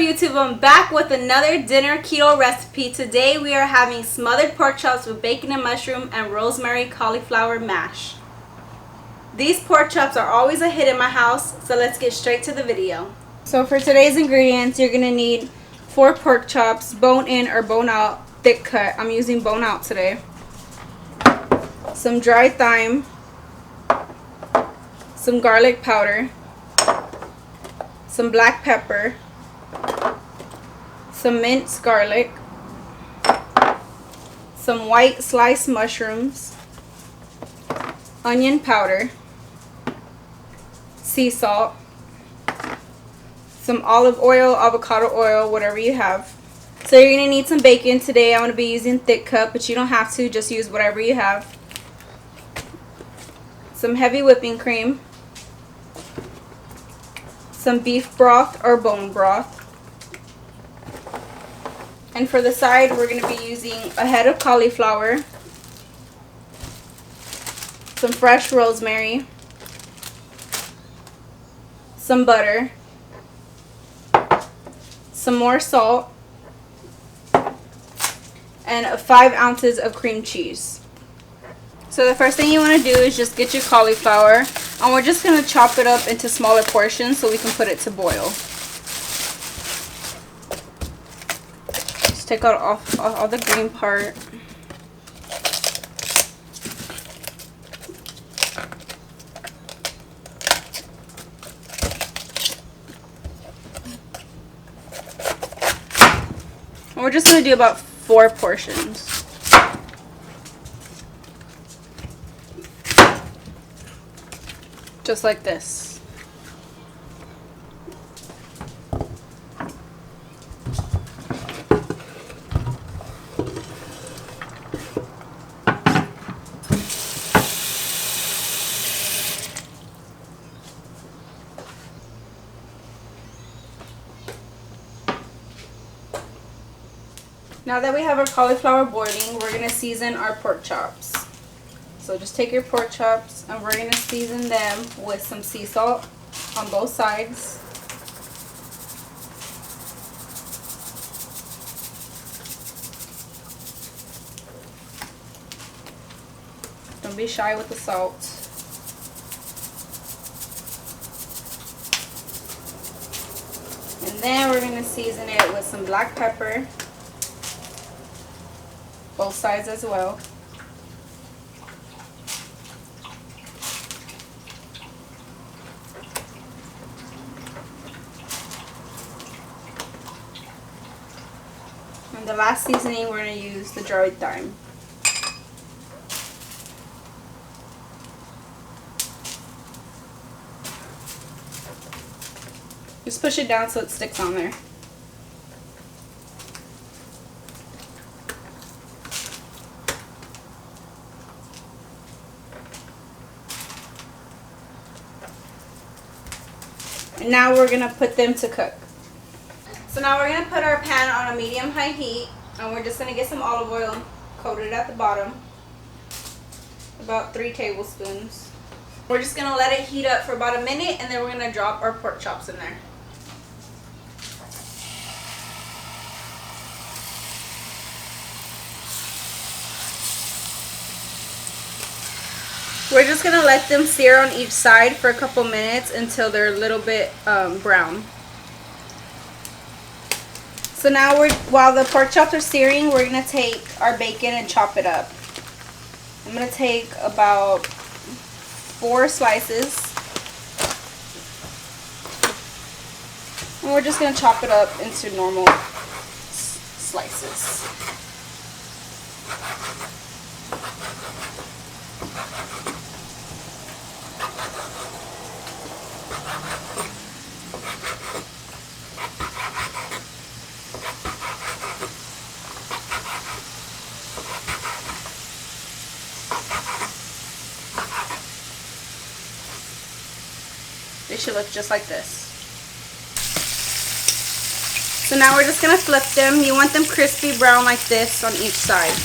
YouTube? I'm back with another dinner keto recipe. Today we are having smothered pork chops with bacon and mushroom and rosemary cauliflower mash. These pork chops are always a hit in my house, so let's get straight to the video. So for today's ingredients, you're going to need 4 pork chops, bone in or bone out, thick cut. I'm using bone out today. Some dried thyme, some garlic powder, some black pepper, some minced garlic, some white sliced mushrooms, onion powder, sea salt, some olive oil, avocado oil, whatever you have. So you're going to need some bacon today. I'm going to be using thick cut, but you don't have to. Just use whatever you have. Some heavy whipping cream, some beef broth or bone broth. And for the side, we're going to be using a head of cauliflower, some fresh rosemary, some butter, some more salt, and 5 ounces of cream cheese. So the first thing you want to do is just get your cauliflower, and we're just going to chop it up into smaller portions so we can put it to boil. Just take out all the green part. And we're just going to do about 4 portions. Just like this. Now that we have our cauliflower boiling, we're going to season our pork chops. So just take your pork chops and we're going to season them with some sea salt on both sides. Don't be shy with the salt. And then we're going to season it with some black pepper. Both sides as well. And the last seasoning, we're going to use the dried thyme. Just push it down so it sticks on there. And now we're going to put them to cook. So now we're going to put our pan on a medium-high heat, and we're just going to get some olive oil coated at the bottom, about 3 tablespoons. We're just going to let it heat up for about a minute, and then we're going to drop our pork chops in there. We're just going to let them sear on each side for a couple minutes until they're a little bit brown. So now while the pork chops are searing, we're going to take our bacon and chop it up. I'm going to take about 4 slices. And we're just going to chop it up into normal slices. They should look just like this. So now we're just going to flip them. You want them crispy brown like this on each side.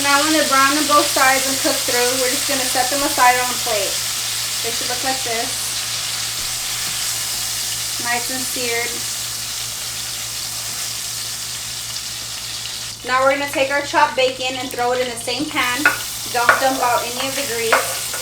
now when they're brown on both sides and cooked through, we're just going to set them aside on a plate. They should look like this. Nice and seared. Now we're going to take our chopped bacon and throw it in the same pan. Don't dump out any of the grease.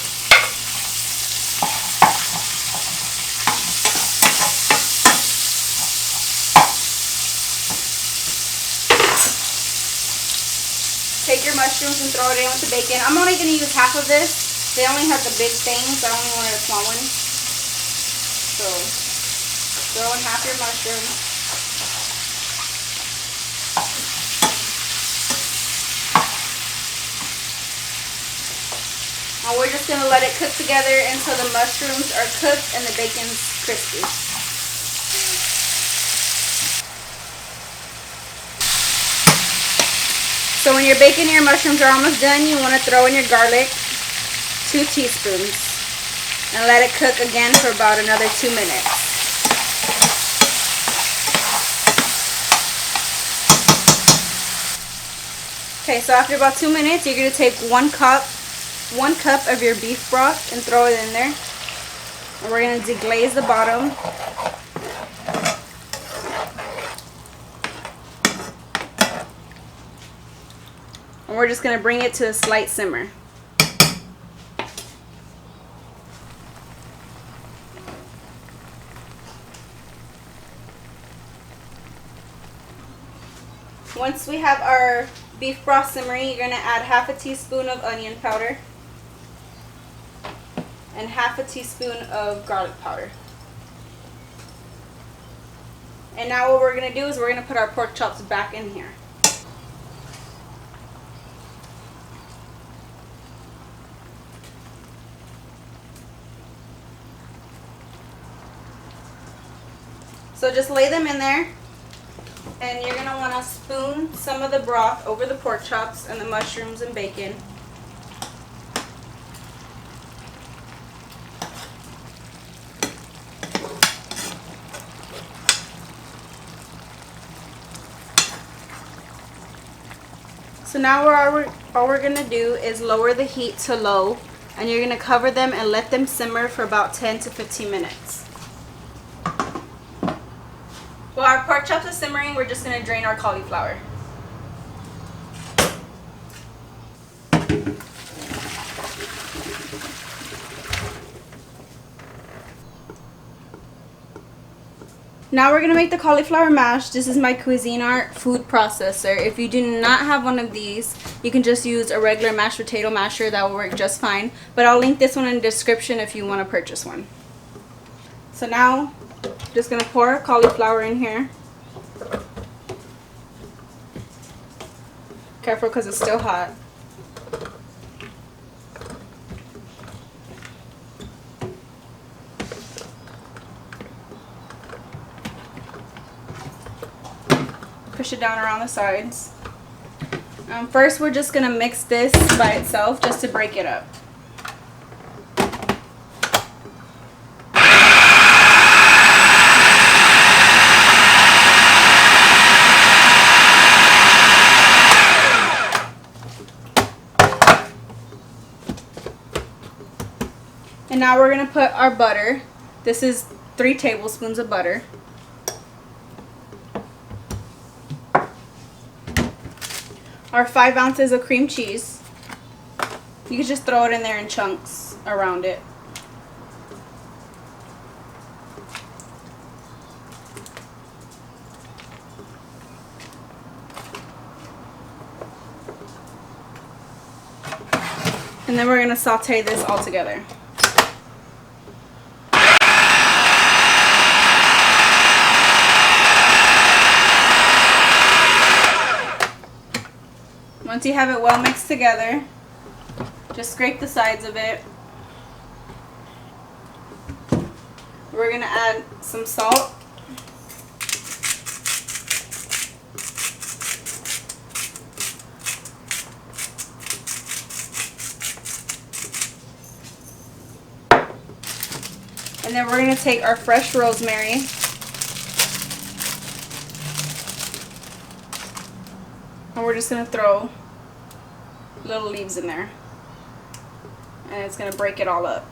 Take your mushrooms and throw it in with the bacon. I'm only going to use half of this. They only have the big things. I only wanted a small one. So, throw in half your mushrooms. And we're just going to let it cook together until the mushrooms are cooked and the bacon's crispy. So when your bacon and your mushrooms are almost done, you want to throw in your garlic, 2 teaspoons, and let it cook again for about another 2 minutes. Okay, so after about 2 minutes, you're going to take 1 cup of your beef broth and throw it in there. And we're going to deglaze the bottom. And we're just going to bring it to a slight simmer. Once we have our beef broth simmering, you're going to add half a teaspoon of onion powder and half a teaspoon of garlic powder. And now what we're going to do is we're going to put our pork chops back in here. So just lay them in there, and you're going to want to spoon some of the broth over the pork chops and the mushrooms and bacon. So now all we're going to do is lower the heat to low, and you're going to cover them and let them simmer for about 10 to 15 minutes. While our pork chops are simmering, we're just going to drain our cauliflower. Now we're going to make the cauliflower mash. This is my Cuisinart food processor. If you do not have one of these, you can just use a regular mashed potato masher. That will work just fine. But I'll link this one in the description if you want to purchase one. So now, just going to pour cauliflower in here. Careful because it's still hot. Push it down around the sides. First, we're just going to mix this by itself just to break it up. And now we're going to put our butter. This is 3 tablespoons of butter. Our 5 ounces of cream cheese. You can just throw it in there in chunks around it. And then we're going to saute this all together. Once you have it well mixed together, just scrape the sides of it. We're going to add some salt. And then we're going to take our fresh rosemary. And we're just going to throw little leaves in there. And it's gonna break it all up.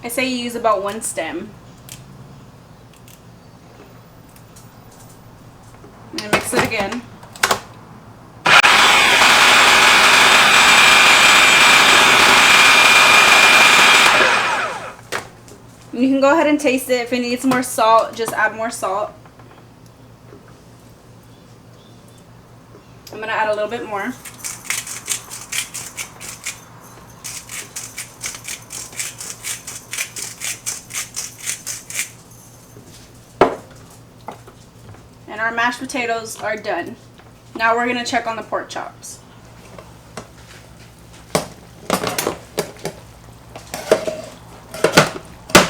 I say you use about 1 stem. And mix it again. You can go ahead and taste it. If it needs more salt, just add more salt. I'm going to add a little bit more. And our mashed potatoes are done. Now we're going to check on the pork chops.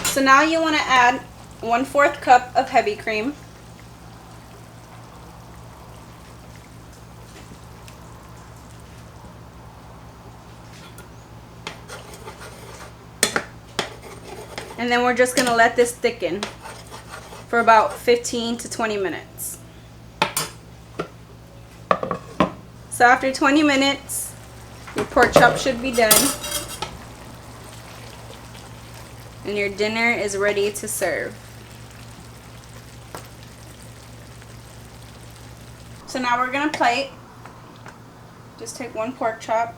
So now you want to add 1/4 cup of heavy cream. And then we're just going to let this thicken for about 15 to 20 minutes. So after 20 minutes, your pork chop should be done. And your dinner is ready to serve. So now we're going to plate. Just take 1 pork chop.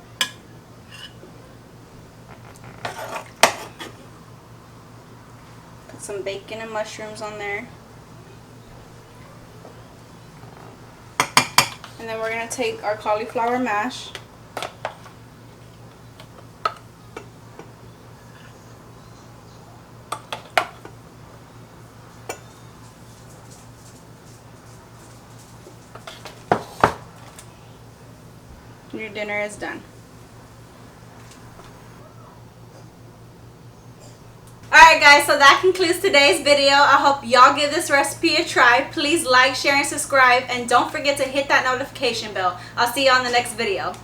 Put some bacon and mushrooms on there. And then we're going to take our cauliflower mash. Your dinner is done. Alright guys, so that concludes today's video. I hope y'all give this recipe a try. Please like, share, and subscribe. And don't forget to hit that notification bell. I'll see you on the next video.